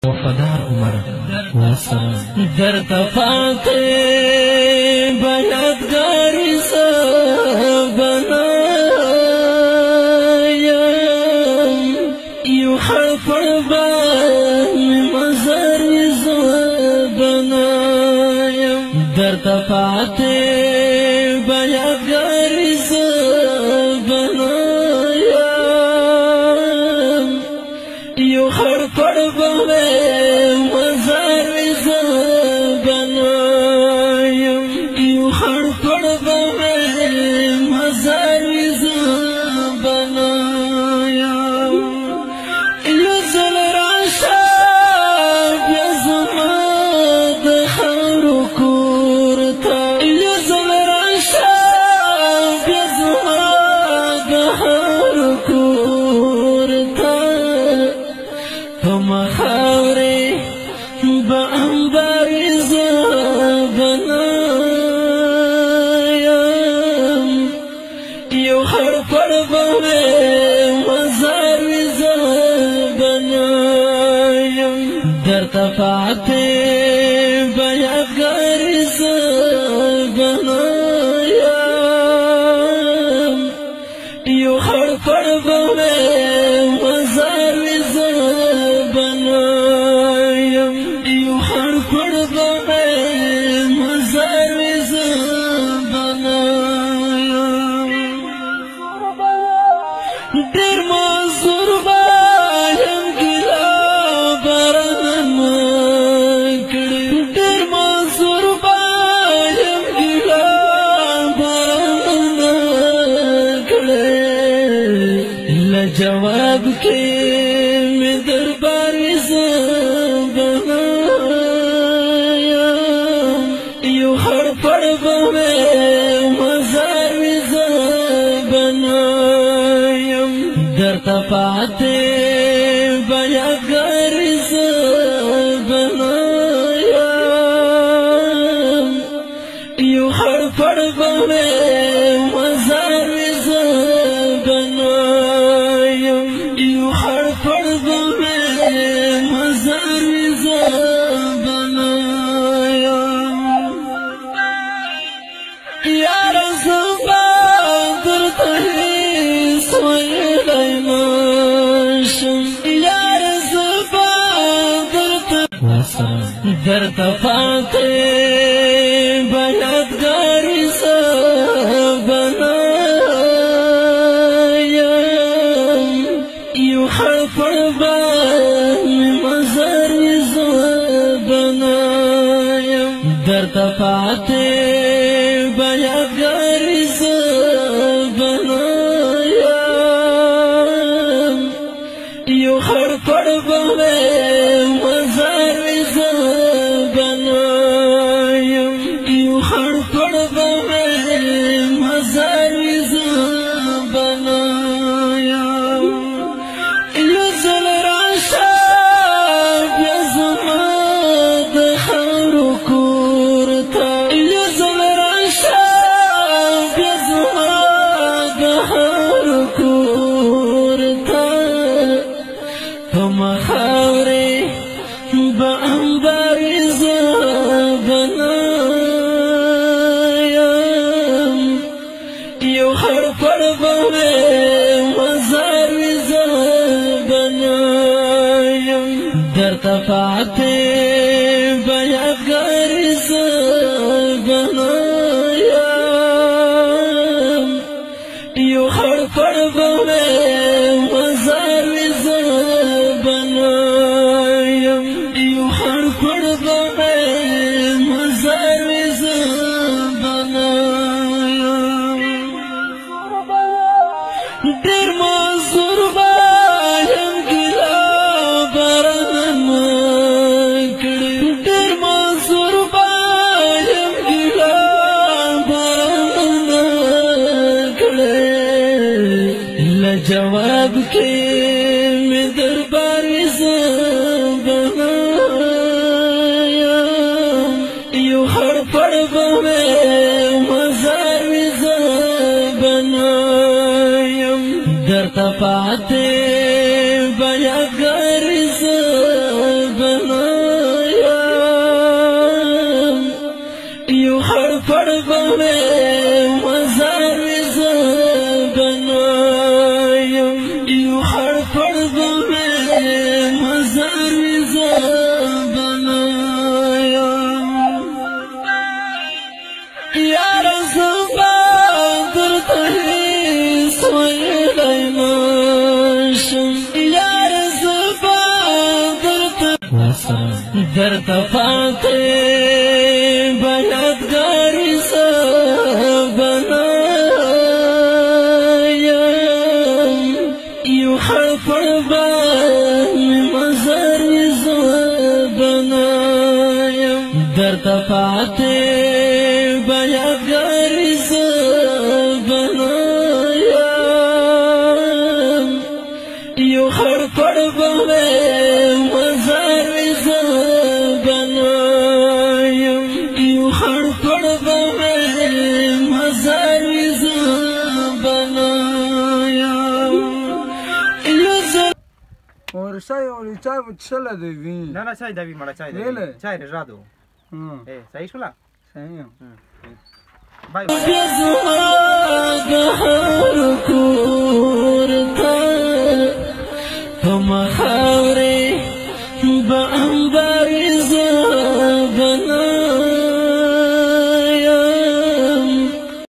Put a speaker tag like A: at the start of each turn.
A: وفادار عمر وسلام
B: درد پاتے بیادگاری بنایم یو حرف بان مزاری بنایم درد پاتے بیادگاری بنایم یو حرف بان درتفعتے بیادگاری بنایم یو حرف بوے مزار بنایم یو حرف بوے مزار بنایم دیر مزور بایم گلا برن دیر مزور بایم گلا برن لجواب کے میں دربار بنایم یو حرف بوے مزار بنایم درتفعتے بیادگاری بنایم یو حرف بوے مزار بنایم یو حرف بوے مزار بنایم یا رسول درته سویلای ماشم یا رسول درته درته پاتے بیادگاری بنایم یو حرف بان مزار بنایم درته پاتے بیادگاری بنایم یو حرف بوے مزار بنایم یو حرف بوے مزار بنایم یو زل راشا بیا زما د خاورو کور ته یو زل راشا بیا زما د خاورو کور ته په خاورې به انبارې بنایم یو حرف بوے مزار بنایم درتفعتے بیادگاری بنایم یو حرف بوے مزار بنایم یو حرف بوے مزار بنایم دیر مزور بایم گلا برن دیر
A: وسره
B: درد پاتے بیادگاری بنایم یو حرفر بانی مزاری بنایم درد پاتے بیادگاری بنایم یو حرفر بانی مزاری بنایم یو حرفر بانی مزاری بنایم
C: और चाय चला देवी
D: ना ना चाय देवी मड़ा चाय
C: ले ले
D: चाय रजा दो ए सही सुला
C: सही है
D: बाय
B: हम